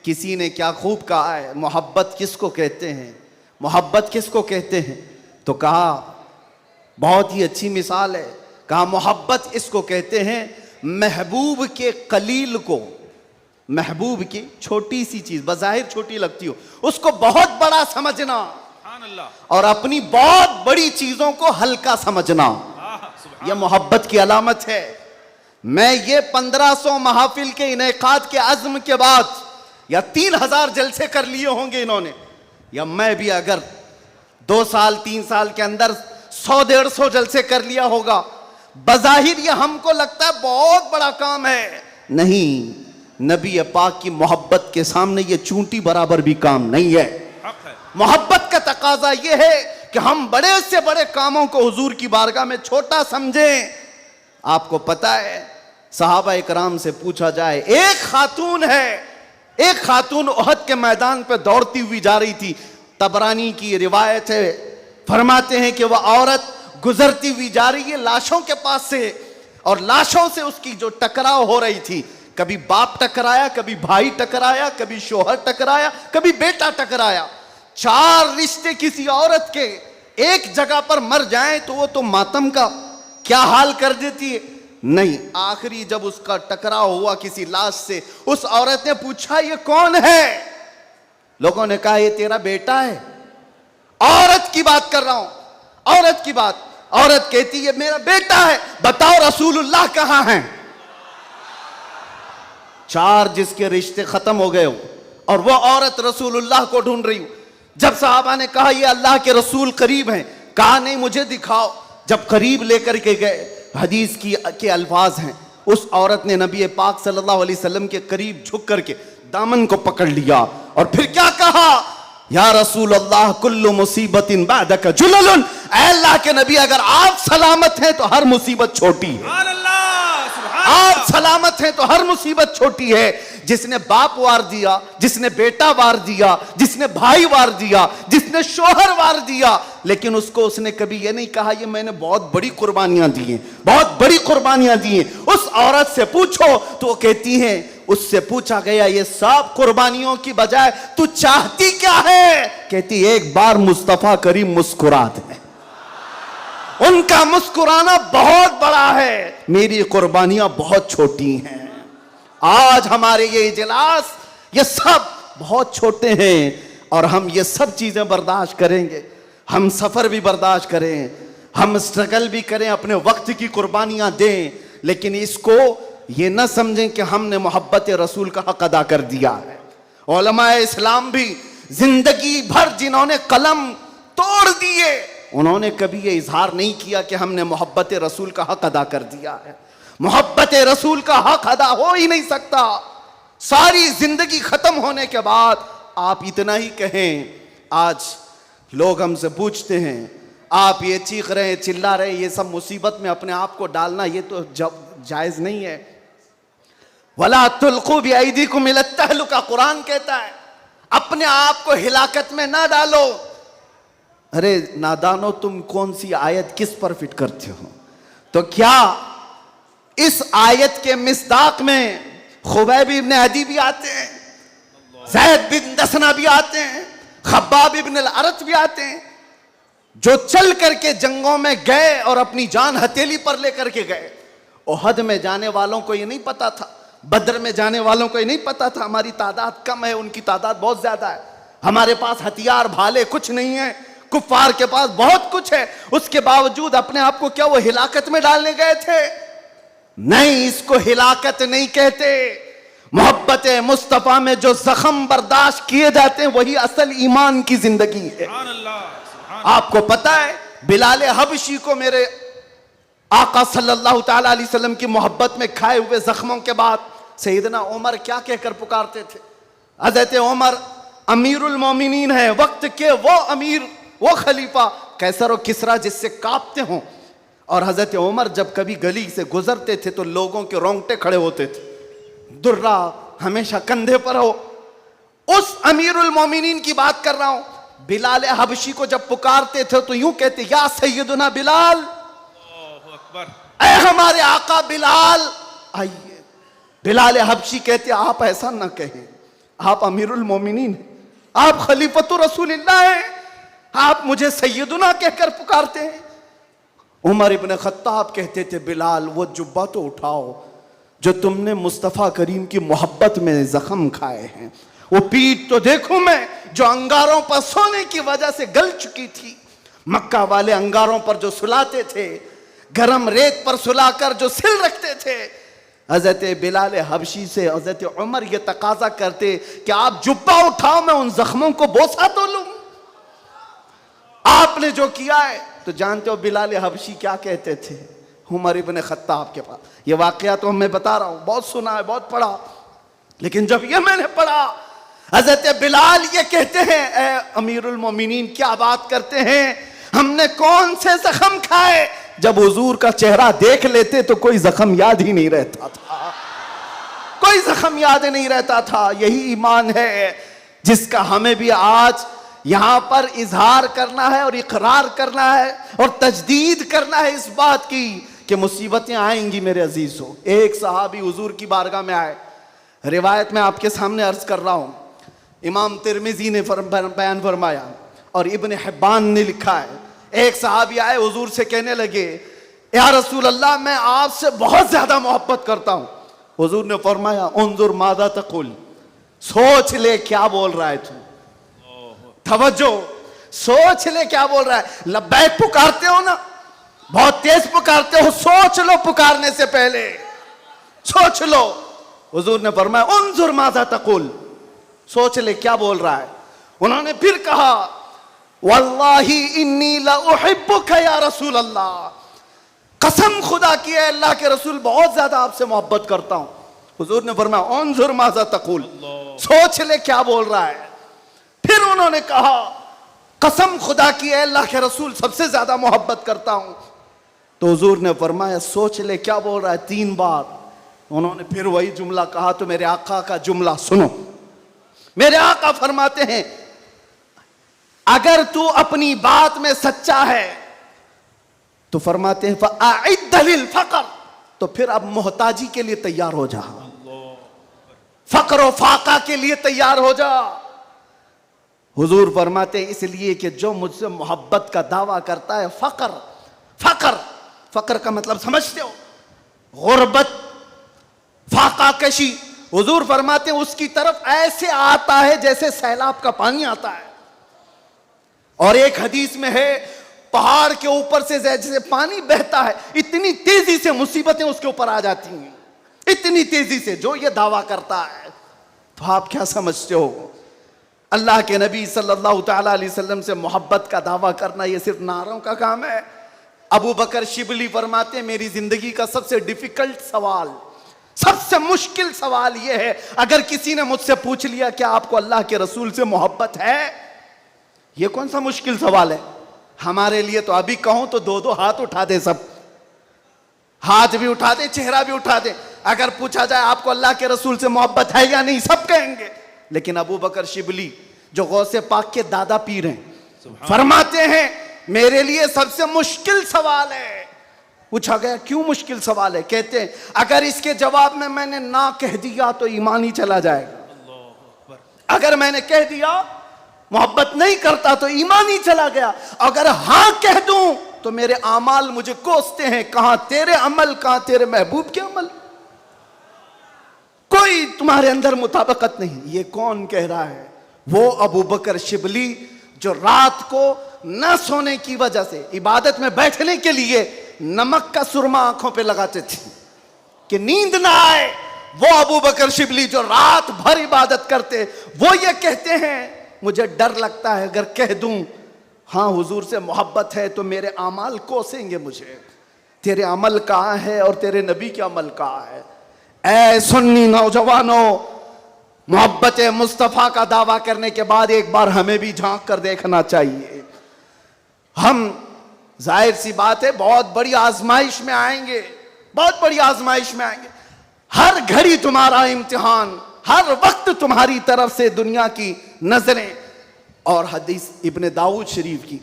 किसी ने क्या खूब कहा है, मोहब्बत किसको कहते हैं, मोहब्बत किसको कहते हैं? तो कहा बहुत ही अच्छी मिसाल है, कहा मोहब्बत इसको कहते हैं महबूब के कलील को, महबूब की छोटी सी चीज बज़ाहिर छोटी लगती हो उसको बहुत बड़ा समझना और अपनी बहुत बड़ी चीजों को हल्का समझना, यह मोहब्बत की अलामत है। मैं ये 1500 महफिल के इनेकाद के अज़्म के बाद या 3000 जलसे कर लिए होंगे इन्होंने, या मैं भी अगर 2 साल 3 साल के अंदर 100-150 जलसे कर लिया होगा, बज़ाहिर ये हमको लगता है बहुत बड़ा काम है। नहीं, नबी पाक की मोहब्बत के सामने ये चूंटी बराबर भी काम नहीं है। मोहब्बत का तकाजा ये है कि हम बड़े से बड़े कामों को हुजूर की बारगाह में छोटा समझें। आपको पता है सहाबा इकराम से पूछा जाए, एक खातून उहद के मैदान पर दौड़ती हुई जा रही थी, तबरानी की रिवायत है, फरमाते हैं कि वह औरत गुजरती हुई जा रही है लाशों के पास से, और लाशों से उसकी जो टकराव हो रही थी, कभी बाप टकराया, कभी भाई टकराया, कभी शोहर टकराया, कभी बेटा टकराया। 4 रिश्ते किसी औरत के एक जगह पर मर जाएं तो वो तो मातम का क्या हाल कर देती है। नहीं, आखिरी जब उसका टकराव हुआ किसी लाश से, उस औरत ने पूछा ये कौन है? लोगों ने कहा ये तेरा बेटा है। औरत की बात कर रहा हूं, औरत की बात। औरत कहती है मेरा बेटा है, बताओ रसूलुल्लाह कहां हैं? 4 जिसके रिश्ते खत्म हो गए हो और वो औरत रसूलुल्लाह को ढूंढ रही हो। जब साहबा ने कहा ये अल्लाह के रसूल करीब हैं, कहा नहीं मुझे दिखाओ। जब करीब लेकर के गए, हदीस के अल्फाज हैं, उस औरत ने नबी पाक सल्लल्लाहु अलैहि वसल्लम के करीब झुक करके दामन को पकड़ लिया और फिर क्या कहा, या रसूल अल्लाह कुल्लु मुसीबतिन बादका जुललुन, ऐ अल्लाह के नबी अगर आप सलामत हैं तो हर मुसीबत छोटी है। आप सलामत हैं तो हर मुसीबत छोटी है। जिसने बाप वार दिया, जिसने बेटा वार दिया, जिसने भाई वार दिया, जिसने शोहर वार दिया, लेकिन उसको उसने कभी ये नहीं कहा ये मैंने बहुत बड़ी कुर्बानियां दी हैं, बहुत बड़ी कुर्बानियां दी हैं। उस औरत से पूछो तो वो कहती है, उससे पूछा गया ये सब कुर्बानियों की बजाय तू चाहती क्या है? कहती एक बार मुस्तफा करीम मुस्कुरा दे। उनका मुस्कुराना बहुत बड़ा है, मेरी कुर्बानियां बहुत छोटी हैं। आज हमारे ये इजलास ये सब बहुत छोटे हैं और हम ये सब चीजें बर्दाश्त करेंगे। हम सफर भी बर्दाश्त करें, हम स्ट्रगल भी करें, अपने वक्त की कुर्बानियां दें, लेकिन इसको ये न समझें कि हमने मोहब्बत रसूल का हक अदा कर दिया है। उलमाए इस्लाम भी जिंदगी भर जिन्होंने कलम तोड़ दिए, उन्होंने कभी ये इजहार नहीं किया कि हमने मोहब्बत रसूल का हक अदा कर दिया है। मोहब्बत रसूल का हक अदा हो ही नहीं सकता। सारी जिंदगी खत्म होने के बाद आप इतना ही कहें। आज लोग हमसे पूछते हैं, आप ये चीख रहे चिल्ला रहे, ये सब मुसीबत में अपने आप को डालना ये तो जायज नहीं है। वला तुल्कू बिअयदीकुम इला तहलुका, कुरान कहता है अपने आप को हिलाकत में ना डालो। अरे नादानो, तुम कौन सी आयत किस पर फिट करते हो? तो क्या इस आयत के मिस्दाक में खुबैब इब्न अदी भी आते हैं, ज़ैद बिन दसना भी आते हैं, खब्बाब इब्न अल-अरत भी आते हैं, जो चल करके जंगों में गए और अपनी जान हथेली पर लेकर के गए। उहद में जाने वालों को ये नहीं पता था, बद्र में जाने वालों को ये नहीं पता था हमारी तादाद कम है, उनकी तादाद बहुत ज्यादा है। हमारे पास हथियार भाले कुछ नहीं है, कुफ्फार के पास बहुत कुछ है, उसके बावजूद अपने आप को क्या वो हिलाकत में डालने गए थे? नहीं, इसको हिलाकत नहीं कहते। मोहब्बत मुस्तफा में जो जख्म बर्दाश्त किए जाते हैं वही असल ईमान की जिंदगी है। आपको पता है बिलाल हबशी को मेरे आका सल्लल्लाहु ताला अलैहि वसल्लम की मोहब्बत में खाए हुए जख्मों के बाद सैयदना उमर क्या कहकर पुकारते थे? हज़रत उमर अमीरुल मोमिनीन है, वक्त के वो अमीर, वो खलीफा, कैसर और किसरा जिससे कांपते हों। और हज़रत उमर जब कभी गली से गुजरते थे तो लोगों के रोंगटे खड़े होते थे, दुर्रा हमेशा कंधे पर हो। उस अमीरुल मोमिनीन की बात कर रहा हूं। बिलाल हबशी को जब पुकारते थे तो यूं कहते, या सैयदना बिलाल, ऐ हमारे आका बिलाल आइए। बिलाल हबशी कहते आप ऐसा ना कहें, आप अमीरुल मोमिनीन हैं, आप खलीफतुर रसूलिल्लाह हैं, आप मुझे सैयदुना कहकर पुकारते हैं। उमर इब्न खत्ताब कहते थे, बिलाल वो जुब्बा तो उठाओ जो तुमने मुस्तफ़ा करीम की मोहब्बत में जख्म खाए हैं, वो पीठ तो देखूं मैं जो अंगारों पर सोने की वजह से गल चुकी थी। मक्का वाले अंगारों पर जो सुलाते थे, गरम रेत पर सुलाकर जो सिल रखते थे। हजरत बिलाल हबशी से हजरत उमर ये तकाजा करते कि आप जुब्बा उठाओ, मैं उन जख्मों को बोसा तो लूं। आपने जो किया है, तो जानते हो बिलाल हबशी क्या कहते थे उमर इब्न खत्ताब के पास। ये वाकया तो मैं बता रहा हूं, बहुत सुना है, बहुत पढ़ा, लेकिन जब ये मैंने पढ़ा, हजरत बिलाल ये कहते हैं, ए अमीरुल मोमिनीन क्या बात करते हैं, हमने कौन से जख्म खाए। जब हुजूर का चेहरा देख लेते तो कोई जख्म याद ही नहीं रहता था, कोई जख्म याद नहीं रहता था। यही ईमान है जिसका हमें भी आज यहां पर इजहार करना है और इकरार करना है और तजदीद करना है इस बात की कि मुसीबतें आएंगी मेरे अजीजों। एक सहाबी हुजूर की बारगाह में आए, रिवायत में आपके सामने अर्ज कर रहा हूं, इमाम तिरमिजी ने बयान फरमाया और इब्न हिब्बान ने लिखा है। एक सहाबी आए, हुजूर से कहने लगे, या रसूल अल्लाह मैं आपसे बहुत ज्यादा मोहब्बत करता हूं। हुजूर ने फरमाया, उन्जुर मादा तकुल, सोच ले क्या बोल रहा है तू, तवज्जो, सोच ले क्या बोल रहा है। लब्बैक पुकारते हो ना, बहुत तेज पुकारते हो, सोच लो पुकारने से पहले, सोच लो। हुजूर ने फरमाया, उन्जुर मादा तकुल, सोच ले क्या बोल रहा है। उन्होंने फिर कहा, वल्लाही इन्नी ला उहिब्बुका या रसूल अल्लाह, कसम खुदा की है अल्लाह के रसूल बहुत ज्यादा आपसे मोहब्बत करता हूं। हुजूर ने फरमाया, उन्जुर माज़ा तक़ूल, सोच ले क्या बोल रहा है। फिर उन्होंने कहा, कसम खुदा की है अल्लाह के रसूल सबसे ज्यादा मोहब्बत करता हूं। तो हुजूर ने फरमाया, सोच ले क्या बोल रहा है, 3 बार। उन्होंने फिर वही जुमला कहा। तो मेरे आका का जुमला सुनो, मेरे आका फरमाते हैं, अगर तू अपनी बात में सच्चा है तो फरमाते हैं फ़अइद्द लिल फ़क़्र, तो फिर अब मोहताजी के लिए तैयार हो जा, फक्र और फाका के लिए तैयार हो जा। हुजूर फरमाते हैं इसलिए कि जो मुझसे मोहब्बत का दावा करता है, फक्र, फक्र, फक्र का मतलब समझते हो, गुर्बत, फाका कशी। हुजूर फरमाते हैं उसकी तरफ ऐसे आता है जैसे सैलाब का पानी आता है। और एक हदीस में है, पहाड़ के ऊपर से जैसे पानी बहता है, इतनी तेजी से मुसीबतें उसके ऊपर आ जाती हैं, इतनी तेजी से, जो ये दावा करता है। तो आप क्या समझते हो, अल्लाह के नबी सल्लल्लाहु तआला अलैहि वसल्लम से मोहब्बत का दावा करना ये सिर्फ नारों का काम है? अबू बकर शिबली फरमाते हैं, मेरी जिंदगी का सबसे डिफिकल्ट सवाल, सबसे मुश्किल सवाल यह है, अगर किसी ने मुझसे पूछ लिया कि आपको अल्लाह के रसूल से मोहब्बत है, यह कौन सा मुश्किल सवाल है हमारे लिए। तो अभी कहूं तो 2-2 हाथ उठा दे, सब हाथ भी उठा दे, चेहरा भी उठा दे। अगर पूछा जाए आपको अल्लाह के रसूल से मोहब्बत है या नहीं, सब कहेंगे। लेकिन अबू बकर शिबली जो गौसे पाक के दादा पीर हैं, फरमाते हैं मेरे लिए सबसे मुश्किल सवाल है। पूछा गया क्यों मुश्किल सवाल है, कहते हैं अगर इसके जवाब में मैंने ना कह दिया तो ईमान ही चला जाएगा, अगर मैंने कह दिया मोहब्बत नहीं करता तो ईमान ही चला गया, अगर हां कह दूं तो मेरे अमाल मुझे कोसते हैं, कहां तेरे अमल, कहां तेरे महबूब के अमल, कोई तुम्हारे अंदर मुताबिकत नहीं। ये कौन कह रहा है? वो अबू बकर शिबली जो रात को न सोने की वजह से इबादत में बैठने के लिए नमक का सुरमा आंखों पे लगाते थे कि नींद ना आए। वो अबू बकर शिबली जो रात भर इबादत करते, वो ये कहते हैं मुझे डर लगता है अगर कह दूं हां हुजूर से मोहब्बत है तो मेरे अमाल कोसेंगे मुझे, तेरे अमल कहां है और तेरे नबी के अमल कहां है। ऐ सुन्नी नौजवानों, मोहब्बत मुस्तफ़ा का दावा करने के बाद एक बार हमें भी झांक कर देखना चाहिए। हम जाहिर सी बात है बहुत बड़ी आजमाइश में आएंगे, बहुत बड़ी आजमाइश में आएंगे। हर घड़ी तुम्हारा इम्तिहान, हर वक्त तुम्हारी तरफ से दुनिया की नजरें। और हदीस इब्ने दाऊद शरीफ की,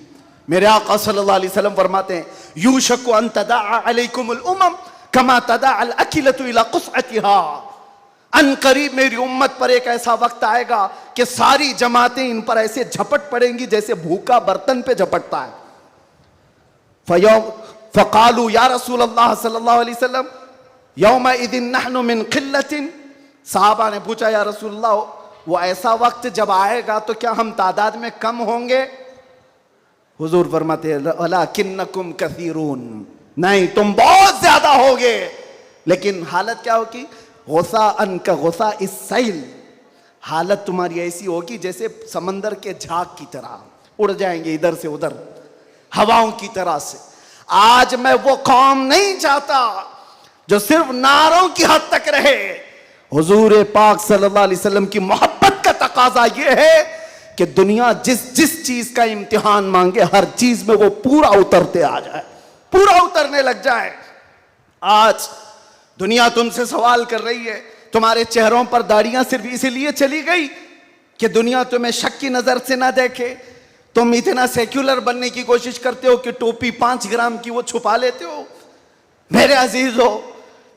मेरे आका सल्लल्लाहु अलैहि वसल्लम फरमाते हैं, यूशकु अन तदअ अलैकुमुल उमम कमा तदअ अल अकिलतु इला कुसअतिहा। अन करीब मेरी उम्मत पर एक ऐसा वक्त आएगा कि सारी जमातें इन पर ऐसे झपट पड़ेंगी जैसे भूखा बर्तन पे झपटता है। फ़क़ालू या रसूल अल्लाह सल्लल्लाहु अलैहि वसल्लम यौमा इदिन नहनु मिन क़िल्लतिन। साहबा ने पूछा, या रसूल अल्लाह, वो ऐसा वक्त जब आएगा तो क्या हम तादाद में कम होंगे? हुजूर फरमाते वलाकिन्नकुम कसीरून, नहीं तुम बहुत ज्यादा होगे, लेकिन हालत क्या होगी? गुस्सा अन का गुस्सा इस सैल, हालत तुम्हारी ऐसी होगी जैसे समंदर के झाग की तरह, उड़ जाएंगे इधर से उधर हवाओं की तरह से। आज मैं वो कौम नहीं चाहता जो सिर्फ नारों की हद तक रहे। हुजूर पाक सल्लल्लाहु अलैहि वसल्लम की मोहब्बत का तकाजा यह है कि दुनिया जिस जिस चीज का इम्तिहान मांगे हर चीज में वो पूरा उतरते आ जाए, पूरा उतरने लग जाए। आज दुनिया तुमसे सवाल कर रही है, तुम्हारे चेहरों पर दाढ़ियां सिर्फ इसलिए चली गई कि दुनिया तुम्हें शक की नजर से ना देखे। तुम इतना सेक्युलर बनने की कोशिश करते हो कि टोपी 5 ग्राम की वो छुपा लेते हो। मेरे अजीजों,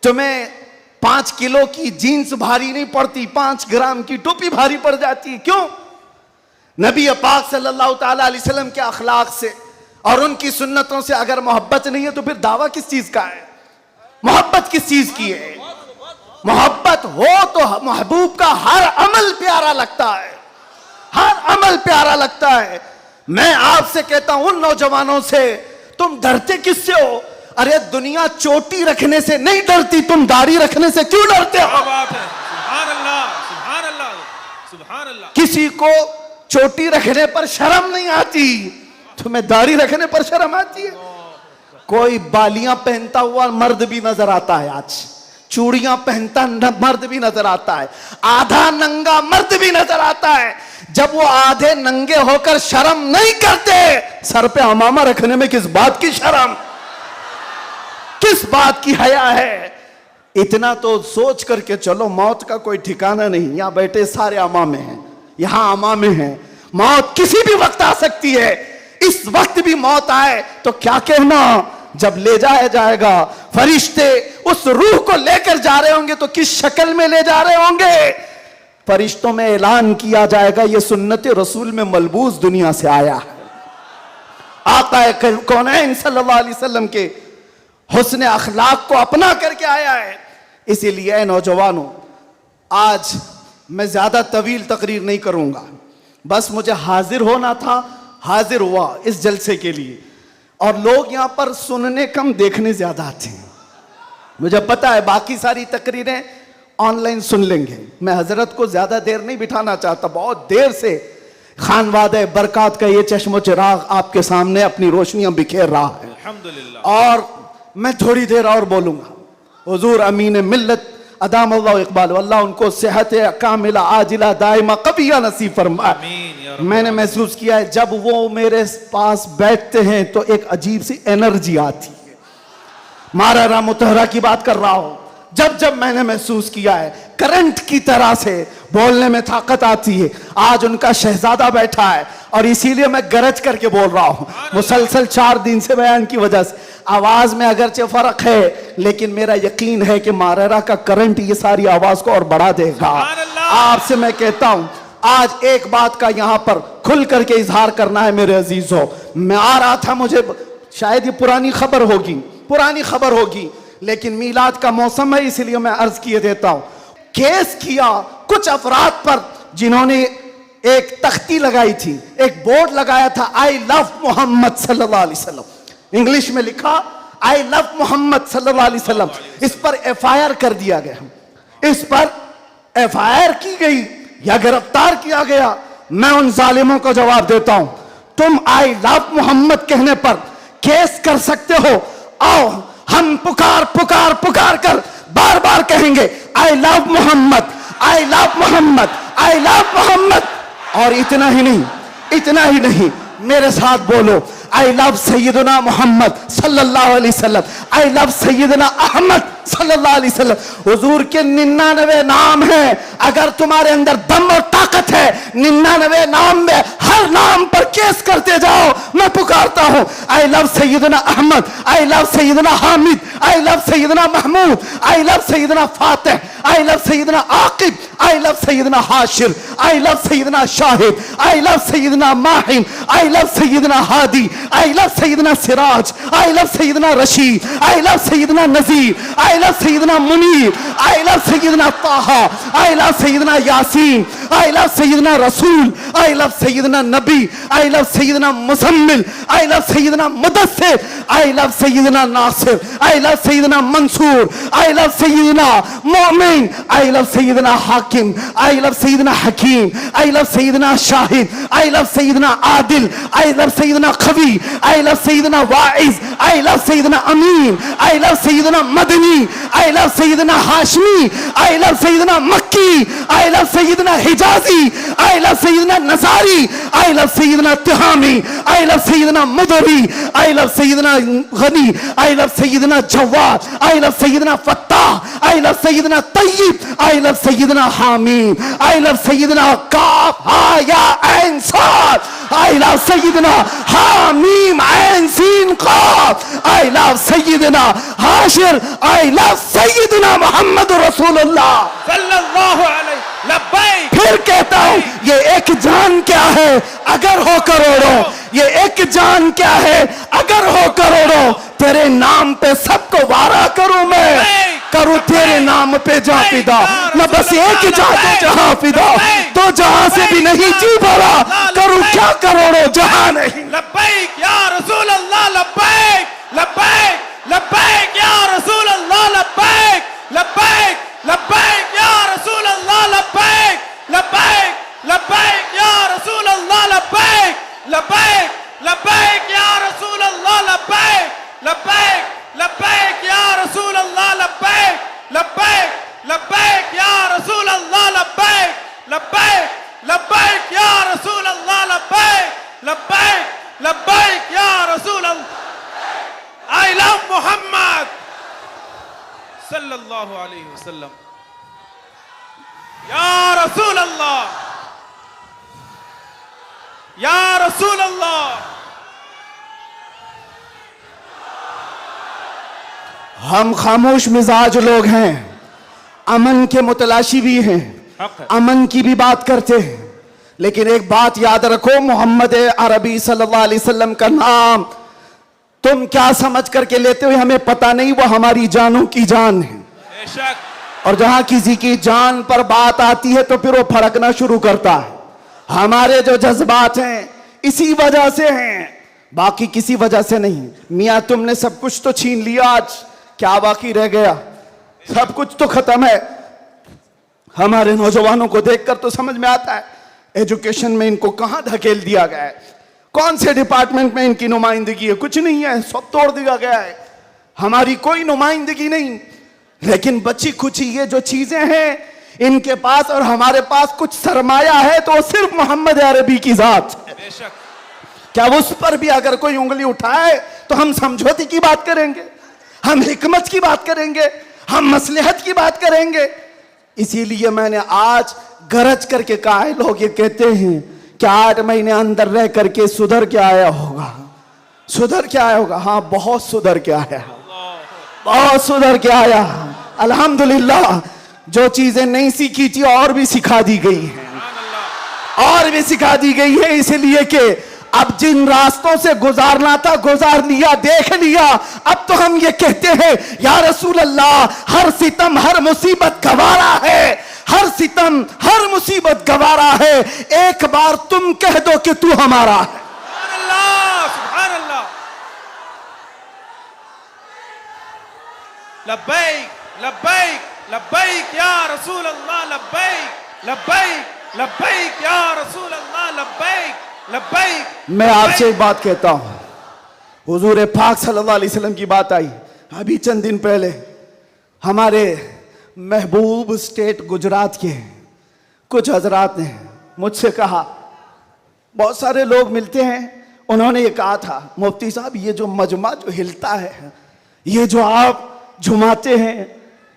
तुम्हें 5 किलो की जीन्स भारी नहीं पड़ती, 5 ग्राम की टोपी भारी पड़ जाती है। क्यों? नबी पाक सल्लल्लाहु ताला अलैहि वसल्लम के अखलाक से और उनकी सुन्नतों से अगर मोहब्बत नहीं है तो फिर दावा किस चीज का है? मोहब्बत किस चीज की है? मोहब्बत हो तो महबूब का हर अमल प्यारा लगता है, हर अमल प्यारा लगता है। मैं आपसे कहता हूं उन नौजवानों से, तुम डरते किससे हो? अरे दुनिया चोटी रखने से नहीं डरती, तुम दाढ़ी रखने से क्यों डरते हो? सुभान अल्लाह, सुभान अल्लाह, सुभान अल्लाह। किसी को चोटी रखने पर शर्म नहीं आती, तुम्हें दाढ़ी रखने पर शर्म आती है। कोई बालियां पहनता हुआ मर्द भी नजर आता है, आज चूड़ियां पहनता मर्द भी नजर आता है, आधा नंगा मर्द भी नजर आता है। जब वो आधे नंगे होकर शर्म नहीं करते, सर पे अमामा रखने में किस बात की शर्म, किस बात की हया है? इतना तो सोच करके चलो, मौत का कोई ठिकाना नहीं। यहां बैठे सारे अमामे हैं, यहां अमामे हैं, मौत किसी भी वक्त आ सकती है। इस वक्त भी मौत आए तो क्या कहना, जब ले जाया जाएगा फरिश्ते उस रूह को लेकर जा रहे होंगे तो किस शक्ल में ले जा रहे होंगे? फरिश्तों में ऐलान किया जाएगा, यह सुन्नत रसूल में मलबूस दुनिया से आया है। आका कौनैन सल्लल्लाहु अलैहि वसल्लम के हुस्न अखलाक को अपना करके आया है। इसीलिए नौजवानों, आज मैं ज्यादा तवील तकरीर नहीं करूंगा, बस मुझे हाजिर होना था, हाजिर हुआ इस जलसे के लिए। और लोग यहां पर सुनने कम, देखने ज्यादा आते हैं। मुझे पता है बाकी सारी तकरीरें ऑनलाइन सुन लेंगे। मैं हजरत को ज्यादा देर नहीं बिठाना चाहता, बहुत देर से खानवादे बरकात का ये चश्मो चिराग आपके सामने अपनी रोशनियां बिखेर रहा है, अल्हम्दुलिल्लाह। और मैं थोड़ी देर और बोलूंगा। हुजूर अमीन मिल्लत अदाम अल्लाह इकबाल, अल्लाह उनको सेहत कामिला आजिला दाइमा कबिया नसीब फरमाए। मैंने महसूस किया है जब वो मेरे पास बैठते हैं तो एक अजीब सी एनर्जी आती है। मारा मुतहरा की बात कर रहा हूं, जब जब मैंने महसूस किया है करंट की तरह से बोलने में ताकत आती है। आज उनका शहजादा बैठा है और इसीलिए मैं गरज करके बोल रहा हूं। मुसलसल 4 दिन से बयान की वजह से आवाज में अगरचे फर्क है, लेकिन मेरा यकीन है कि मारेरा का करंट ये सारी आवाज को और बढ़ा देगा। आपसे मैं कहता हूं, आज एक बात का यहां पर खुल करके इजहार करना है मेरे अजीजों। मैं आ रहा था, मुझे शायद ये पुरानी खबर होगी, लेकिन मीलाद का मौसम है इसलिए मैं अर्ज किए देता हूं। केस किया कुछ अफराद पर जिन्होंने एक तख्ती लगाई थी, एक बोर्ड लगाया था, आई लव मोहम्मद सल्लल्लाहु अलैहि वसल्लम, इंग्लिश में लिखा आई लव मोहम्मद सल्लल्लाहु अलैहि वसल्लम। इस पर एफआईआर कर दिया गया, इस पर एफआईआर की गई या गिरफ्तार किया गया। मैं उन जालिमों को जवाब देता हूं, तुम आई लव मोहम्मद कहने पर केस कर सकते हो। आओ हम पुकार कर बार बार कहेंगे I love Mohammad, I love Mohammad, I love Mohammad. और इतना ही नहीं, मेरे साथ बोलो, आई लव सैयदना मोहम्मद सल्लल्लाहु अलैहि वसल्लम, आई लव सैयदना अहमद सल्लल्लाहु अलैहि वसल्लम। हुजूर के 99 नाम हैं, अगर तुम्हारे अंदर दम और ताकत है 99 नाम में हर नाम पर केस करते जाओ। मैं पुकारता हूँ आई लव सैयदना अहमद, आई लव सैयदना हामिद, आई लव सैयदना महमूद, आई लव सैयदना फातिह, आई लव सैयदना आकिब, आई लव सैयदना हाशिर, आई लव सैयदना शाहिद, आई लव सैयदना माहिन, आई लव सैयदना हादी, आई लव सैयदना सिराज, आई लव सैयदना रशीद, आई लव सैयदना नजीर, आई लव सैयदना मुनीर, आई लव सैयदना ताहा, आई लव सैयदना यासीन, आई लव सैयदना रसूल, आई लव सैयदना नबी, आई लव सैयदना मुजम्मिल, आई लव सैयदना मुदस्सिर, आई लव सैयदना नासिर, आई लव सैयदना मंसूर, आई लव सैयदना मोमिन, आई लव सैयदना हाकिम, आई लव सैयदना हकीम, आई लव सैयदना शाहिद, आई लव सैयदना आदिल, आई लव सैयदना खवी, आई लव सैयदना वाइज, आई लव सैयदना अमीन, आई लव सैयदना मदनी, आई लव सैयदना हाशमी, आई लव सैयदना मक्की, आई लव सैयदना हिजाजी, आई लव सैयदना नजारी, आई लव सैयदना तिहामी, आई लव सैयदना मुदरी, आई लव सैयदना गनी, आई लव सैयदना जवाद, आई लव सैयदना फत्ताह, आई लव सैयदना तय्यब, आई लव सैयदना हामीम, आई लव सैयदना काफ हा या ऐन साद, आई लव सैयदना हामीम ऐन सीन काफ, आई लव सैयदना हाशिर, आई लव सैयदना मोहम्मद रसूलुल्लाह सल्लल्लाहु अलैहि लब्बैक। फिर कहता हूं ये एक जान क्या है अगर हो करोड़ों, ये एक जान क्या है अगर हो करोड़ों, तेरे नाम पे सबको वारा करूं मैं, करूं तेरे नाम पे जा फिदा, न बस एक जा तो जहां फिदा, तो जहां से भी नहीं जी भरा, करूं क्या करोड़ों जहां नहीं। लब्बैक या रसूल अल्लाह, लब्बैक लब्बैक लब्बैक या रसूल अल्लाह, लब्बैक लब्बैक लब्बैक या रसूल अल्लाह, लब्बैक लब्बैक लब्बैक या रसूल अल्लाह, लब्बैक लब्बैक लब्बैक या रसूल अल्लाह, लब्बैक लब्बैक लब्बैक या रसूल अल्लाह, लब्बैक लब्बैक लब्बैक या रसूल अल्लाह, लब्बैक लब्बैक लब्बैक या रसूल अल्लाह, लब्बैक लब्बैक लब्बैक या रसूल अल्लाह। I love Muhammad सल्लल्लाहु अलैहि वसल्लम। या रसूल अल्लाह, या रसूल अल्लाह। हम खामोश मिजाज लोग हैं, अमन के मुतलाशी भी हैं, अमन की भी बात करते हैं, लेकिन एक बात याद रखो, मोहम्मद अरबी सल्लल्लाहु अलैहि वसल्लम का नाम तुम क्या समझ करके लेते हो हमें पता नहीं, वो हमारी जानों की जान है। बेशक। और जहां किसी की जान पर बात आती है तो फिर वो फड़कना शुरू करता है। हमारे जो जज्बात हैं इसी वजह से हैं, बाकी किसी वजह से नहीं। मियां तुमने सब कुछ तो छीन लिया, आज क्या बाकी रह गया? सब कुछ तो खत्म है। हमारे नौजवानों को देखकर तो समझ में आता है एजुकेशन में इनको कहां धकेल दिया गया है, कौन से डिपार्टमेंट में इनकी नुमाइंदगी है? कुछ नहीं है, सब तोड़ दिया गया है, हमारी कोई नुमाइंदगी नहीं। लेकिन बची कुछ ये जो चीजें हैं इनके पास और हमारे पास कुछ सरमाया है, तो सिर्फ मोहम्मद अरबी की जात। बेशक। क्या उस पर भी अगर कोई उंगली उठाए तो हम समझौते की बात करेंगे, हम हिकमत की बात करेंगे, हम मसलहत की बात करेंगे। इसीलिए मैंने आज गरज करके कहा है, लोग ये कहते हैं कि 8 महीने अंदर रह करके सुधर के आया होगा, सुधर के आया होगा। हाँ, बहुत सुधर के आया, बहुत सुधर के आया। अल्हम्दुलिल्लाह, जो चीजें नहीं सीखी थी और भी सिखा दी गई हैं, और भी सिखा दी गई है। इसलिए कि अब जिन रास्तों से गुजारना था गुजार लिया, देख लिया। अब तो हम ये कहते हैं या रसूल अल्लाह, हर सितम हर मुसीबत गवारा है, हर सितम हर मुसीबत गवारा है, एक बार तुम कह दो कि तू हमारा है। सुभान अल्लाह, सुभान अल्लाह। लब्बैक लब्बैक लब्बैक या रसूल अल्लाह, लब्बैक लब्बैक लब्बैक या रसूल अल्लाह, लब्बैक लब्बैक। मैं आपसे एक बात कहता हूं, हुजूर पाक सल्लल्लाहु अलैहि वसल्लम की बात आई अभी चंद दिन पहले। हमारे महबूब स्टेट गुजरात के कुछ हजरात ने मुझसे कहा, बहुत सारे लोग मिलते हैं, उन्होंने ये कहा था, मुफ्ती साहब ये जो मजमा जो हिलता है, ये जो आप झुमाते हैं,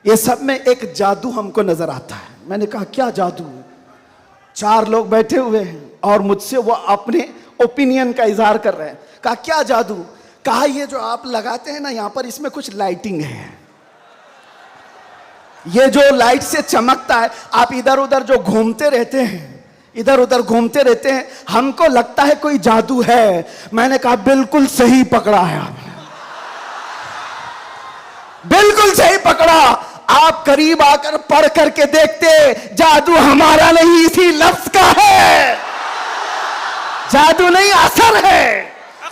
ये सब में एक जादू हमको नजर आता है। मैंने कहा क्या जादू? 4 लोग बैठे हुए हैं और मुझसे वो अपने ओपिनियन का इजहार कर रहे हैं। कहा क्या जादू? कहा ये जो आप लगाते हैं ना यहां पर, इसमें कुछ लाइटिंग है, ये जो लाइट से चमकता है, आप इधर उधर जो घूमते रहते हैं, इधर उधर घूमते रहते हैं, हमको लगता है कोई जादू है। मैंने कहा बिल्कुल सही पकड़ा है आपने, बिल्कुल सही पकड़ा। आप करीब आकर पढ़ करके देखते, जादू हमारा नहीं इसी लफ्ज का है। जादू नहीं, असर है,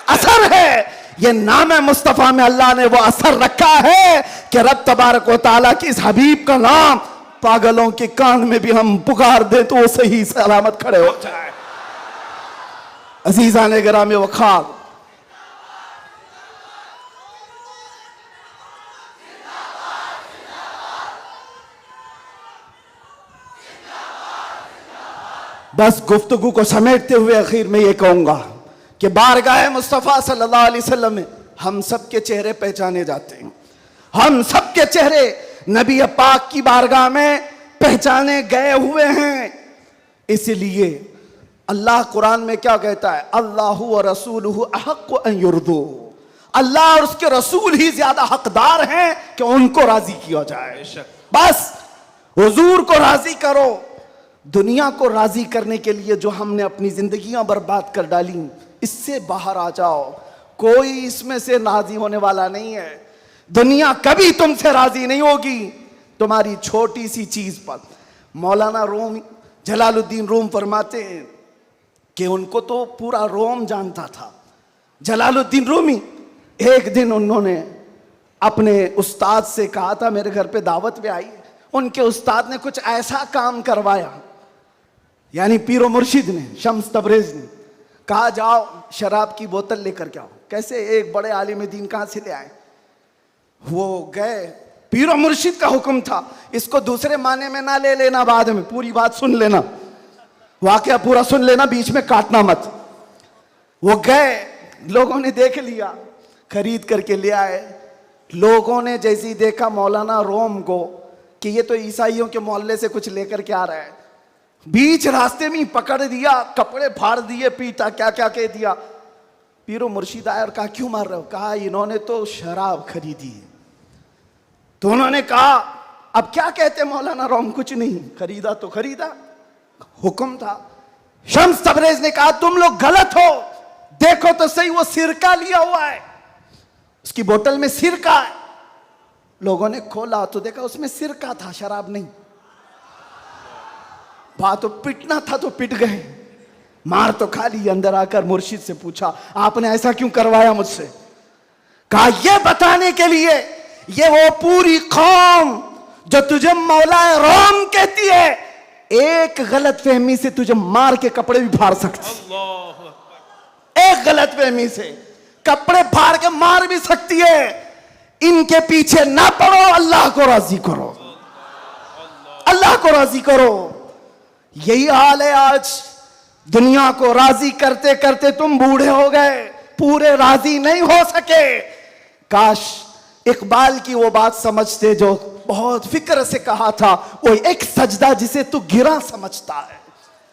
असर है। ये नाम है मुस्तफा में अल्लाह ने वो असर रखा है कि रब तबारक व तआला की इस हबीब का नाम पागलों के कान में भी हम पुकार दे तो वो सही सलामत खड़े हो जाए। अजीजा ने गिरामी वखार, बस गुफ्तगू को समेटते हुए आखिर में ये कहूंगा कि बारगाह मुस्तफ़ा सल्लल्लाहु अलैहि वसल्लम में हम सब के चेहरे पहचाने जाते हैं। हम सब के चेहरे नबी पाक की बारगाह में पहचाने गए हुए हैं। इसलिए अल्लाह कुरान में क्या कहता है? अल्लाहु व रसूलुहु अहक्कु अन युर्दू। अल्लाह और उसके रसूल ही ज्यादा हकदार हैं कि उनको राजी किया जाए। बस हुजूर को राजी करो। दुनिया को राजी करने के लिए जो हमने अपनी जिंदगियां बर्बाद कर डाली, इससे बाहर आ जाओ। कोई इसमें से राजी होने वाला नहीं है। दुनिया कभी तुमसे राजी नहीं होगी तुम्हारी छोटी सी चीज पर। मौलाना रूम जलालुद्दीन रूम फरमाते हैं कि उनको तो पूरा रोम जानता था। जलालुद्दीन रूमी, एक दिन उन्होंने अपने उस्ताद से कहा था मेरे घर पे दावत पे आई। उनके उस्ताद ने कुछ ऐसा काम करवाया, यानी पीरो मुर्शिद ने, शम्स तबरेज ने कहा जाओ शराब की बोतल लेकर के आओ। कैसे? एक बड़े आलिम दीन कहां से ले आए? वो गए, पीरो मुर्शिद का हुक्म था, इसको दूसरे माने में ना ले लेना, बाद में पूरी बात सुन लेना, वाकया पूरा सुन लेना, बीच में काटना मत। वो गए, लोगों ने देख लिया, खरीद करके ले आए। लोगों ने जैसे ही देखा मौलाना रोम को कि ये तो ईसाइयों के मोहल्ले से कुछ लेकर के आ रहा है, बीच रास्ते में पकड़ दिया, कपड़े फाड़ दिए, पीटा, क्या क्या कह दिया। पीरो मुर्शिद आया और कहा क्यों मार रहे हो? कहा इन्होंने तो शराब खरीदी है। तो उन्होंने कहा अब क्या कहते मौलाना रोम? कुछ नहीं, खरीदा तो खरीदा, हुक्म था। शम्स तबरेज ने कहा तुम लोग गलत हो, देखो तो सही, वो सिरका लिया हुआ है, उसकी बोतल में सिरका है। लोगों ने खोला तो देखा उसमें सिरका था, शराब नहीं। बात तो पिटना था तो पिट गए, मार तो खा ली। अंदर आकर मुर्शिद से पूछा आपने ऐसा क्यों करवाया मुझसे? कहा यह बताने के लिए ये वो पूरी कौम जो तुझे मौला रोम कहती है, एक गलत फहमी से तुझे मार के कपड़े भी फाड़ सकती, एक गलत फहमी से कपड़े फाड़ के मार भी सकती है। इनके पीछे ना पड़ो, अल्लाह को राजी करो, अल्लाह को राजी करो। यही हाल है आज। दुनिया को राजी करते करते तुम बूढ़े हो गए, पूरे राजी नहीं हो सके। काश इकबाल की वो बात समझते जो बहुत फिक्र से कहा था, वो एक सजदा जिसे तू गिरा समझता है,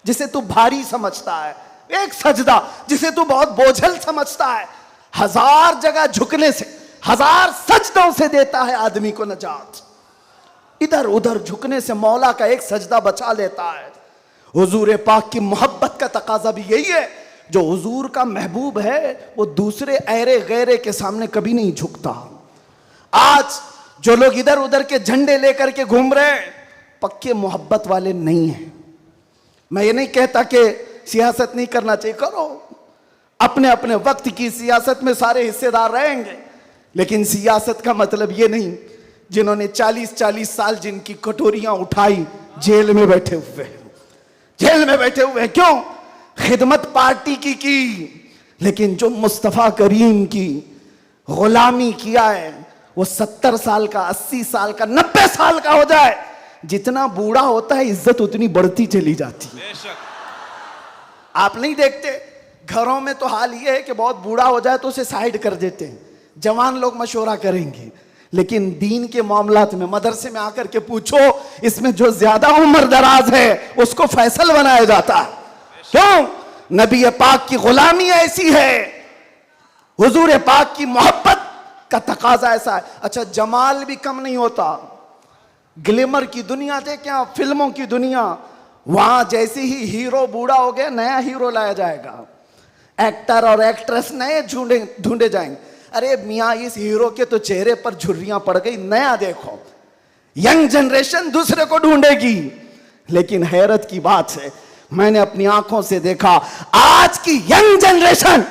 जिसे तू भारी समझता है, एक सजदा जिसे तू बहुत बोझल समझता है, हजार जगह झुकने से, हजार सजदों से देता है आदमी को नजात। इधर उधर झुकने से मौला का एक सजदा बचा लेता है। हुजूर पाक की मोहब्बत का तकाजा भी यही है। जो हुजूर का महबूब है वो दूसरे ऐरे गैरे के सामने कभी नहीं झुकता। आज जो लोग इधर उधर के झंडे लेकर के घूम रहे हैं, पक्के मोहब्बत वाले नहीं हैं। मैं ये नहीं कहता कि सियासत नहीं करना चाहिए, करो, अपने अपने वक्त की सियासत में सारे हिस्सेदार रहेंगे, लेकिन सियासत का मतलब ये नहीं जिन्होंने 40-40 साल जिनकी कटोरियां उठाई जेल में बैठे हुए हैं, जेल में बैठे हुए हैं। क्यों? खिदमत पार्टी की, लेकिन जो मुस्तफा करीम की गुलामी किया है वो 70 साल का, 80 साल का, 90 साल का हो जाए, जितना बूढ़ा होता है इज्जत उतनी बढ़ती चली जाती है। आप नहीं देखते घरों में तो हाल ये है कि बहुत बूढ़ा हो जाए तो उसे साइड कर देते हैं, जवान लोग मशवरा करेंगे, लेकिन दीन के मामलात में मदरसे में आकर के पूछो, इसमें जो ज्यादा उम्र दराज है उसको फैसल बनाया जाता है। क्यों? नबी पाक की गुलामी ऐसी है, हुजूर पाक की मोहब्बत का तकाजा ऐसा है। अच्छा, जमाल भी कम नहीं होता। ग्लैमर की दुनिया देखें आप, फिल्मों की दुनिया, वहां जैसे ही हीरो बूढ़ा हो गया नया हीरो लाया जाएगा, एक्टर और एक्ट्रेस नए ढूंढे जाएंगे। अरे मियाँ, इस हीरो के तो चेहरे पर झुर्रियां पड़ गई, नया देखो। यंग जनरेशन दूसरे को ढूंढेगी। लेकिन हैरत की बात है, मैंने अपनी आंखों से देखा, आज की यंग जनरेशन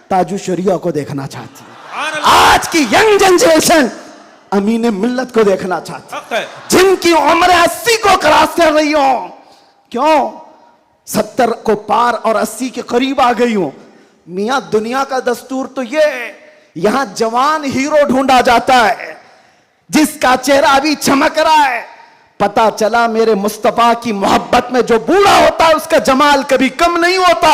ताजु शरिया को देखना चाहती है। आज की यंग जनरेशन अमीन मिल्लत को देखना चाहती है, जिनकी उम्र 80 को क्रॉस कर रही हो। क्यों? 70 को पार और 80 के करीब आ गई हो। मियां, दुनिया का दस्तूर तो ये है, यहां जवान हीरो ढूंढा जाता है जिसका चेहरा अभी चमक रहा है। पता चला मेरे मुस्तफा की मोहब्बत में जो बूढ़ा होता है उसका जमाल कभी कम नहीं होता।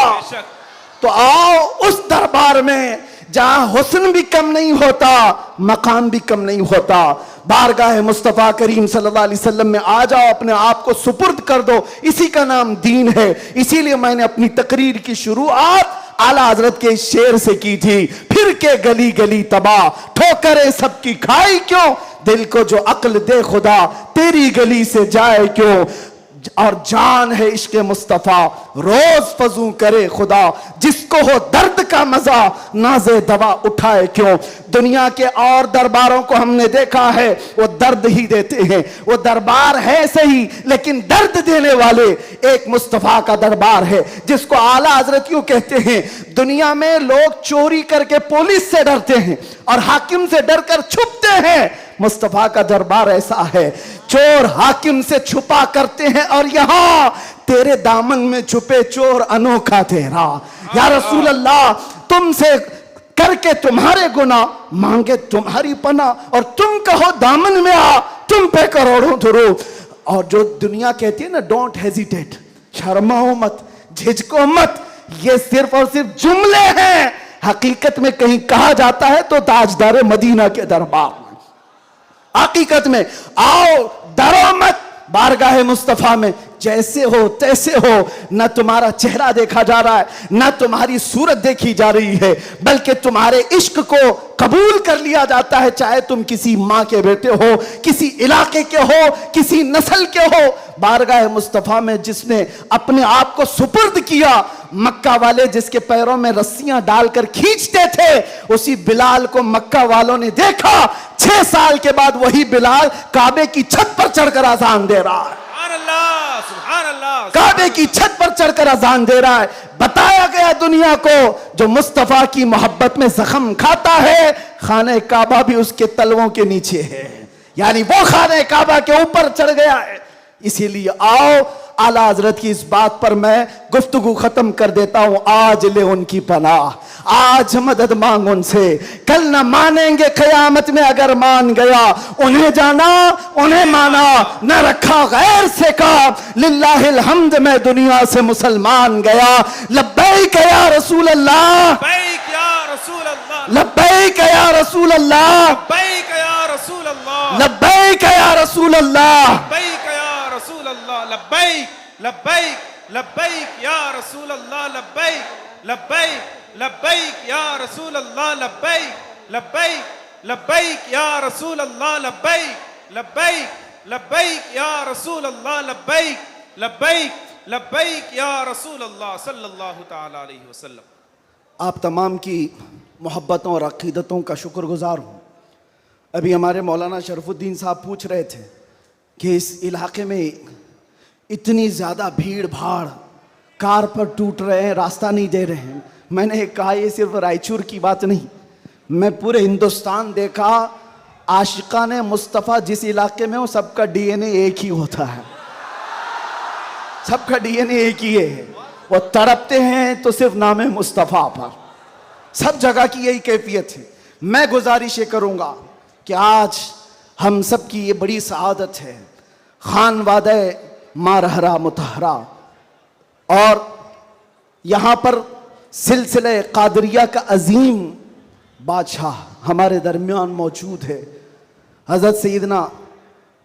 तो आओ उस दरबार में जहां हुस्न भी कम नहीं होता, मकाम भी कम नहीं होता। बारगाह मुस्तफा करीम सल्लल्लाहु अलैहि वसल्लम में आ जाओ, अपने आप को सुपुर्द कर दो, इसी का नाम दीन है। इसीलिए मैंने अपनी तकरीर की शुरुआत आला हजरत के शेर से की थी, फिर के गली गली तबाह, ठोकरें सबकी खाई क्यों, दिल को जो अक्ल दे खुदा तेरी गली से जाए क्यों। और जान है इश्क मुस्तफा रोज फजू करे खुदा, जिसको हो दर्द का मजा नाजे दवा उठाए क्यों। दुनिया के और दरबारों को हमने देखा है, वो दर्द ही देते हैं, वो दरबार है सही लेकिन दर्द देने वाले एक मुस्तफा का दरबार है, जिसको आला हजरत यूं कहते हैं। दुनिया में लोग चोरी करके पुलिस से डरते हैं और हाकिम से डरकर छुपते हैं, मुस्तफा का दरबार ऐसा है, चोर हाकिम से छुपा करते हैं और यहां तेरे दामन में छुपे चोर अनोखा तेरा। या रसूल अल्लाह, तुमसे करके तुम्हारे गुनाह मांगे तुम्हारी पना, और तुम कहो दामन में आ, तुम पे करोड़ों दुरूद। और जो दुनिया कहती है ना, डोंट हेजिटेट, शर्माओ मत, झिझको मत, ये सिर्फ और सिर्फ जुमले हैं। हकीकत में कहीं कहा जाता है तो ताजदार मदीना के दरबार में। हकीकत में आओ, डरो मत, बारगाह मुस्तफा में जैसे हो तैसे हो। न तुम्हारा चेहरा देखा जा रहा है, न तुम्हारी सूरत देखी जा रही है, बल्कि तुम्हारे इश्क को कबूल कर लिया जाता है, चाहे तुम किसी माँ के बेटे हो, किसी इलाके के हो, किसी नस्ल के हो। बारगाह मुस्तफा में जिसने अपने आप को सुपुर्द किया, मक्का वाले जिसके पैरों में रस्सियां डालकर खींचते थे, उसी बिलाल को मक्का वालों ने देखा। 6 साल के बाद वही बिलाल काबे की छत पर चढ़कर अजान दे रहा है। काबे की छत पर चढ़कर अजान दे रहा है। बताया गया दुनिया को, जो मुस्तफा की मोहब्बत में जख्म खाता है, खाने काबा भी उसके तलवों के नीचे है, यानी वो खाने काबा के ऊपर चढ़ गया है। इसीलिए आओ, आला हजरत की इस बात पर मैं गुफ्तगू खत्म कर देता हूं। आज ले उनकी पनाह, आज मदद मांग उनसे, कल न मानेंगे कयामत में अगर मान गया। उन्हें जाना, उन्हें माना, न रखा गैर से काम, लिल्लाहिल हम्द मैं दुनिया से मुसलमान गया। लब्बैक या रसूल अल्लाह, लब्बैक या रसूल अल्लाह, लब्बैक या रसूल अल्लाह, लब्बैक या रसूल अल्लाह, लब्बैक या रसूल अल्लाह, लब्बैक या रसूल अल्लाह, लब्बैक लब्बैक लब्बैक या रसूल अल्लाह, लब्बैक लब्बैक लब्बैक या रसूल अल्लाह, लब्बैक लब्बैक लब्बैक या रसूल अल्लाह, लब्बैक लब्बैक लब्बैक या रसूल अल्लाह, लब्बैक लब्बैक लब्बैक या रसूल अल्लाह सल्लल्लाहु तआला अलैहि वसल्लम। आप तमाम की मोहब्बतों और अक़ीदतों का शुक्रगुजार हूँ। अभी हमारे मौलाना शरफुद्दीन साहब पूछ रहे थे कि इस इलाके में इतनी ज़्यादा भीड़ भाड़, कार पर टूट रहे हैं, रास्ता नहीं दे रहे हैं। मैंने कहा ये सिर्फ रायचूर की बात नहीं, मैं पूरे हिंदुस्तान देखा, आशिकाने मुस्तफ़ा जिस इलाके में हो सबका डीएनए एक ही होता है, सबका डीएनए एक ही है। वो तड़पते हैं तो सिर्फ नाम मुस्तफ़ा पर, सब जगह की यही कैफियत है। मैं गुजारिश ये करूँगा कि आज हम सब की ये बड़ी सआदत है, खान वादे मारहरा मुतहरा, और यहाँ पर सिलसिले कादरिया का अजीम बादशाह हमारे दरमियान मौजूद है। हज़रत सैयदना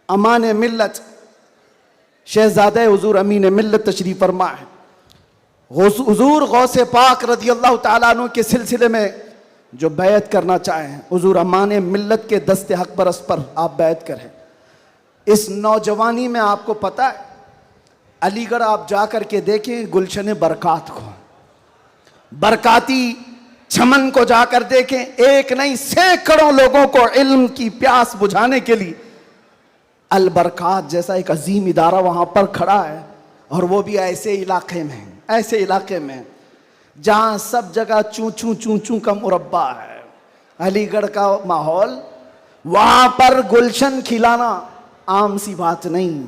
अमान मिल्लत शहज़ादे हुज़ूर अमीन मिल्लत तशरीफ़ फरमा है। हुजूर गौसे पाक रज़ियल्लाहु ताला अन्हु के सिलसिले में जो बैत करना चाहें, हुजूर अमान मिल्लत के दस्ते हक परस पर आप बैत करें। इस नौजवानी में आपको पता है, अलीगढ़ आप जाकर के देखें गुलशन बरकात को, बरकाती चमन को जाकर देखें। एक नहीं सैकड़ों लोगों को इल्म की प्यास बुझाने के लिए अल बरकात जैसा एक अजीम इदारा वहां पर खड़ा है, और वो भी ऐसे इलाके में, ऐसे इलाके में जहां सब जगह चू चू चू चू का मुरब्बा है। अलीगढ़ का माहौल, वहां पर गुलशन खिलाना आम सी बात नहीं।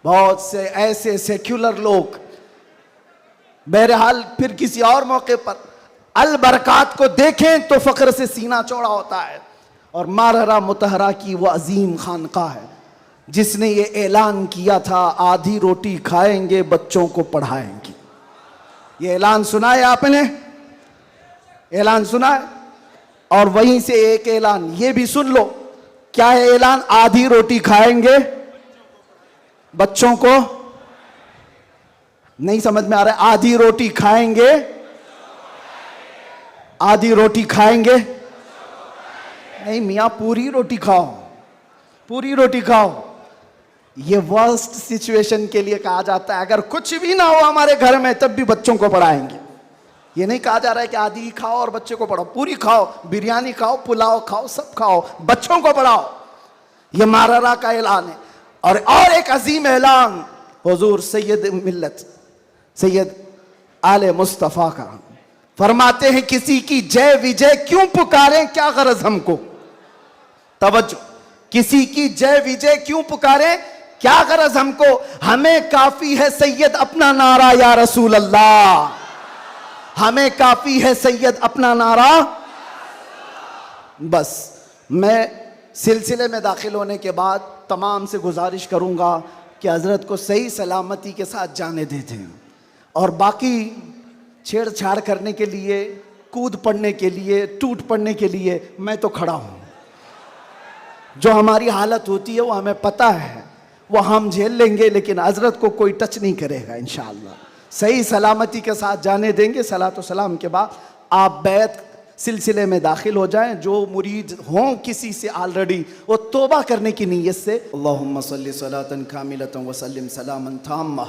बहुत से ऐसे सेक्युलर लोग, बहरहाल फिर किसी और मौके पर अल बरकात को देखें तो फख्र से सीना चौड़ा होता है। और मारहरा मुतहरा की वो अजीम खानका है जिसने ये ऐलान किया था, आधी रोटी खाएंगे बच्चों को पढ़ाएंगे। ये ऐलान सुना है आपने? ऐलान सुना है? और वहीं से एक ऐलान ये भी सुन लो, क्या है ऐलान? आधी रोटी खाएंगे बच्चों को, नहीं समझ में आ रहा है? आधी रोटी खाएंगे, आधी रोटी खाएंगे नहीं मियां, पूरी रोटी खाओ, पूरी रोटी खाओ। ये वर्स्ट सिचुएशन के लिए कहा जाता है। अगर कुछ भी ना हो हमारे घर में तब भी बच्चों को पढ़ाएंगे। ये नहीं कहा जा रहा है कि आधी खाओ और बच्चे को पढ़ाओ, पूरी खाओ, बिरयानी खाओ, पुलाव खाओ, सब खाओ, बच्चों को पढ़ाओ। ये माररा का ऐलान है। और एक अजीम ऐलान हुजूर सैयद मिल्लत सैयद आले मुस्तफ़ा का, फरमाते हैं किसी की जय विजय क्यों पुकारें, क्या गरज हमको। तवज्जो, किसी की जय विजय क्यों पुकारें, क्या गरज हमको, हमें काफी है सैयद अपना नारा या रसूल अल्लाह, हमें काफी है सैयद अपना नारा। बस मैं सिलसिले में दाखिल होने के बाद तमाम से गुजारिश करूंगा कि हजरत को सही सलामती के साथ जाने देते हैं, और बाकी छेड़छाड़ करने के लिए, कूद पड़ने के लिए, टूट पड़ने के लिए मैं तो खड़ा हूं। जो हमारी हालत होती है वो हमें पता है, वो हम झेल लेंगे, लेकिन हजरत को कोई टच नहीं करेगा इंशाअल्लाह। सही सलामती के साथ जाने देंगे। सलातो सलाम के बाद आप बैत सिलसिले में दाखिल हो जाएं। जो मुरीद हों किसी से ऑलरेडी, वो तौबा करने की नीयत से अल्लाहुम्मा सल्ली सलातन कामिलतन व सल्लिम सलामन ताम्मा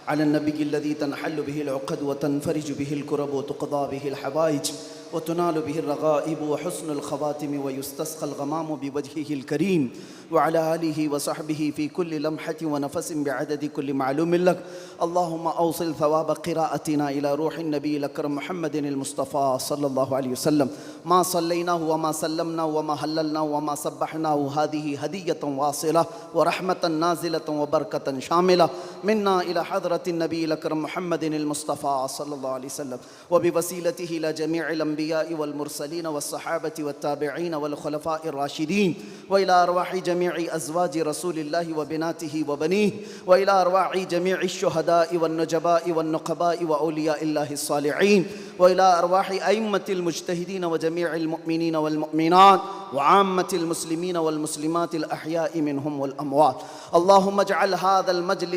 अला नबिय्यिल्लज़ी तनहल्लु बिहिल उक़द व तनफरिजु बिहिल कुरब व तुक़दा बिहिल हवाइज व तुनालु बिहिल रग़ाइब व हुस्नुल ख़वातिम व युस्तस्क़ल ग़मामु बिवजहिहिल करीम व अला आलिहि व सहबिहि फ़ी कुल्लि लम्हतिन व नफ़सिन बिअददि कुल्लि मालूमिन लक। अल्लाहुम्मा औसिल थवाब क़िराअतिना इला रूहिन नबिय्यिल अकरम मुहम्मदिनिल मुस्तफ़ा सल्लल्लाहु अलैहि वसल्लम मा सल्लैनाहु व मा सल्लमनाहु व मा हल्ललनाहु व मा सब्बहनाहु हादिहि हदिय्यतुन वासिला व रहमतन नाज़िलतन व बरकतन शामिला मिन्ना इला हज़रतिन नबिय्यिल अकरम मुहम्मदिनिल मुस्तफ़ा सल्लल्लाहु अलैहि वसल्लम व बिवसीलतिहि इला जमीइल अंबिया'i वल मुरसलीन वस्सहाबति वत्ताबिईन वल खुलफ़ाइर राशिदीन व इला अरवाहि जमीइ अज़वाजि रसूलिल्लाहि व बिनातिहि व बनीहि व इला अरवाहि जमीइ शुहदा'i वन नुजबा'i वन नुक़बा'i व औलिया'iल्लाहि स्सालिहीन व इला अरवाहि अइम्मतिल मुज्तहिदीन व जमीइल मुअमिनीन वल मुअमिनात व आम्मतिल मुस्लिमीन वल मुस्लिमातिल अहया'i मिनहुम वल अमवात। अल्लाहुम्मा इजअल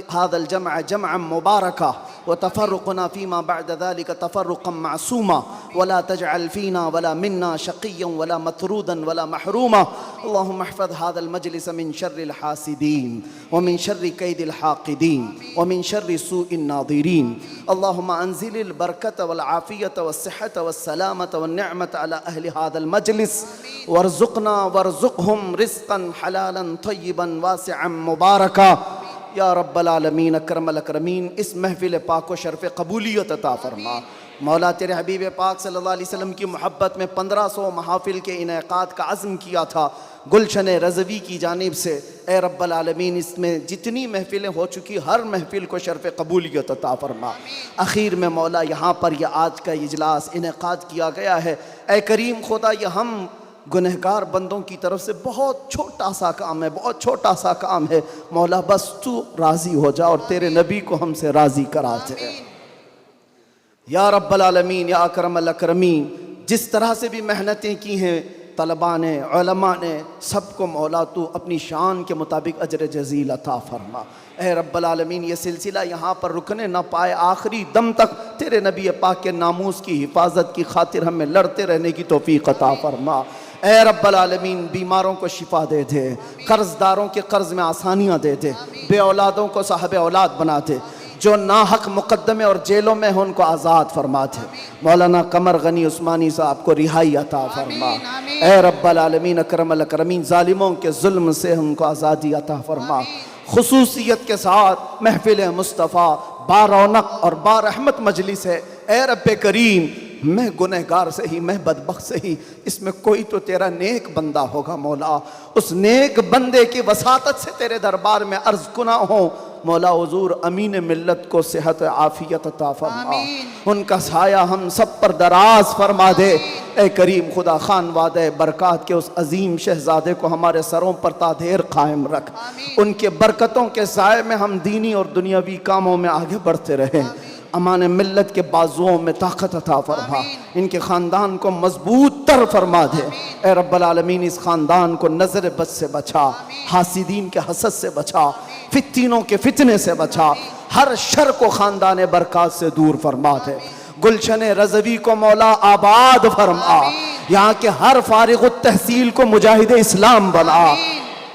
हाज़ल जमअ जमअन मुबारका व तफ़र्रुक़ना फ़ीमा बअद ज़ालिका तफ़र्रुक़न मासूमा व ला तजअल फ़ीना वला मिन्ना शक़िय्यन वला मतरूदन वला महरूमा। अल्लाहुम्मा अहफ़ज़ हाज़ल मजलिस मिन शर्रिल हासिदीन व मिन शर्रि कैदिल हाक़िदीन व मिन शर्रि सूइन नाज़िरीन। अल्लाहुम्मा अंज़िलिल बरकत वल आफ़ियत वस्सिहत वस्सलामत वन्निअमत अला अहलि हाज़ल मजलिस वर्ज़ुक़ना वर्ज़ुक़हुम रिज़्क़न हलालन तय्यिबन वासिअन मुबारका या रब्बल आलमीन अकरमल अकरमीन। इस महफ़िल पाक को शर्फ़ क़बूलियत अता फ़रमा। मौला तेरे हबीब पाक सल्लल्लाहु अलैहि वसल्लम की मोहब्बत में 1500 महाफ़िल के इनेक़ाद का अज़्म किया था गुलशन रज़वी की जानिब से। ए रब्बल आलमीन, इसमें जितनी महफ़िलें हो चुकी हर महफ़िल को शर्फ़ क़बूलियत अता फ़रमा। आखिर में मौला यहाँ पर यह आज का इजलास इनेक़ाद किया गया है। ए करीम खुदा, यह हम गुनहगार बंदों की तरफ से बहुत छोटा सा काम है, बहुत छोटा सा काम है। मौला बस तू राज़ी हो जा और तेरे नबी को हमसे राज़ी करा दे या रब्बल आलमीन या अकरमल अकरमीन। जिस तरह से भी मेहनतें की हैं तलबा ने, उलमा ने, सबको मौला तू अपनी शान के मुताबिक अजर जजील अता फरमा। ए रब्बल आलमीन, ये सिलसिला यहाँ पर रुकने न पाए, आखिरी दम तक तेरे नबी पाक के नामूस की हिफाजत की खातिर हमें लड़ते रहने की तौफीक अता फरमा। ए रब्बल आलमीन, बीमारों को शिफा दे दे, कर्जदारों के कर्ज में आसानियाँ दे दे, बे औलादों को साहब औलाद बना दे, जो नाहक मुकद्दमे और जेलों में हो उनको आज़ाद फरमा दे। मौलाना कमर गनी उस्मानी साहब को रिहाई अता फरमा। ए रब्बल आलमीन अकरमल अकरमीन, जालिमों के जुल्म से उनको आज़ादी अता फरमा। खुसूसियत के साथ महफिल मुस्तफ़ा बारौनक और बारहमत मजलिस है। ए रब्बे करीम, मैं गुनहगार से ही, मैं बदबख्त से ही, इसमें कोई तो तेरा नेक बंदा होगा मौला। उस नेक बंदे की वसातत से तेरे दरबार में अर्ज गुना हो मौला। हुजूर अमीन मिल्लत को सेहत आफियत अता फरमा, उनका साया हम सब पर दराज फरमा दे। ए करीम खुदा, खान वादे बरक़ात के उस अजीम शहजादे को हमारे सरों पर तादेर कायम रख। उनके बरकतों के साए में हम दीनी और दुनियावी कामों में आगे बढ़ते रहें। अमान मिल्लत के बाजुओं में ताकत अता फरमा, इनके ख़ानदान को मजबूत तर फरमा दे। ए रब्बल आलमीन, इस ख़ानदान को नज़र बद से बचा, हासिदीन के हसद से बचा, फित्तीनों के फितने से बचा, हर शर को ख़ानदान बरक़ात से दूर फरमा दे। गुलशन रज़वी को मौला आबाद फरमा, यहाँ के हर फारिग तहसील को मुजाहिद इस्लाम बना,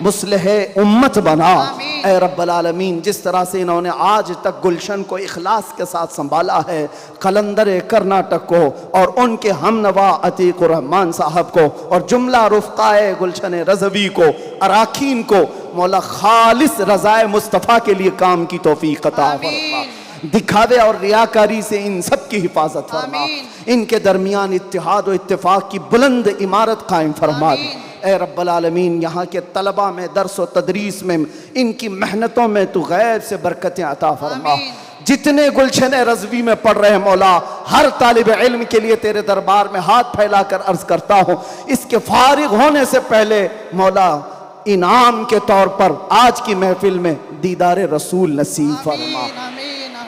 मुस्लिह उम्मत बना। ए रब्बल आलमीन, जिस तरह से इन्होंने आज तक गुलशन को इखलास के साथ संभाला है, कलंदर कर्नाटक को और उनके हमनवा अतीक रहमान साहब को और जुमला रुफ़क़ाए गुलशन रज़वी को, अराकीन को मौला खालिस रज़ाए मुस्तफ़ा के लिए काम की तौफीक अता फरमा। दिखावे और रियाकारी से इन सब की हिफाजत फरमा। इनके दरमियान इत्तिहाद और इत्तिफाक की बुलंद इमारत कायम फरमा दे। ए रब्बल आलमीन, यहाँ के तलबा में, दर्स व तदरीस में, इनकी मेहनतों में तू गैब से बरकतें अता फरमा। जितने गुलशन रज़वी में पढ़ रहे हैं मौला, हर तालिब इल्म के लिए तेरे दरबार में हाथ फैलाकर अर्ज करता हूँ, इसके फारिग होने से पहले मौला इनाम के तौर पर आज की महफिल में दीदार रसूल नसीब फरमा।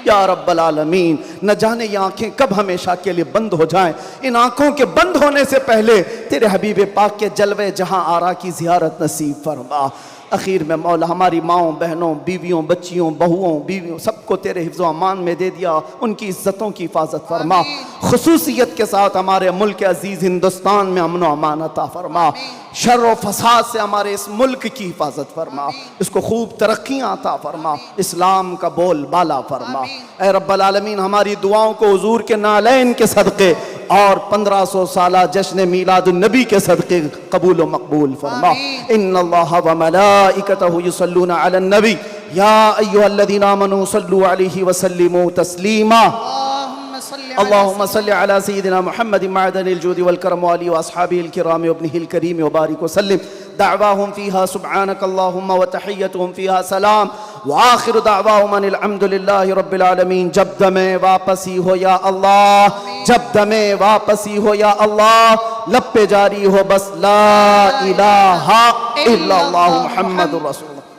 या रब्बल आलमीन, न जाने ये आंखें कब हमेशा के लिए बंद हो जाएं। इन आंखों के बंद होने से पहले तेरे हबीब पाक के जलवे जहां आरा की ज़ियारत नसीब फरमा। आखिर में मौला, हमारी माओं, बहनों, बीवियों, बच्चियों, बहुओं, बीवियों, सबको तेरे हिफ्ज़ अमान में दे दिया। उनकी इज़्ज़तों की हिफाजत फरमा। खुसूसियत के साथ हमारे मुल्क अजीज़ हिंदुस्तान में अमन व अमान अता फरमा। शर व फसाद से हमारे इस मुल्क की हिफाजत फरमा, इसको खूब तरक्कियाँ अता फरमा, इस्लाम का बोल बाला फरमा। ए रब्बल आलमीन, हमारी दुआओं को हुजूर के नालैन के सदक़े और 1500 साला जश्न मीलादुन नबी के सदक़े कबूल व मकबूल फरमा। इन्नल्लाह व मलाइकतहु युसल्लूना अलन नबी या अय्युहल्लज़ीना आमनू सल्लू अलैहि व सल्लिमू तस्लीमा। अल्लाहुम्मा सल्लि अला सय्यिदिना मुहम्मद मअदनिल जूदि वल करम व आलिहि व अस्हाबिहिल किराम व इब्निहिल करीम व बारिक व सल्लिम। दअवाहुम फीहा सुब्हानक अल्लाहुम्मा व तहिय्यतुहुम फीहा सलाम व आखिरु दअवाहुम अनिल हम्दुलिल्लाहि रब्बिल आलमीन। जब दमे वापसी हो या अल्लाह, जब दमे वापसी हो या अल्लाह, लब पे जारी हो बस ला इलाहा इल्लल्लाहु मुहम्मदुर रसूलुल्लाह।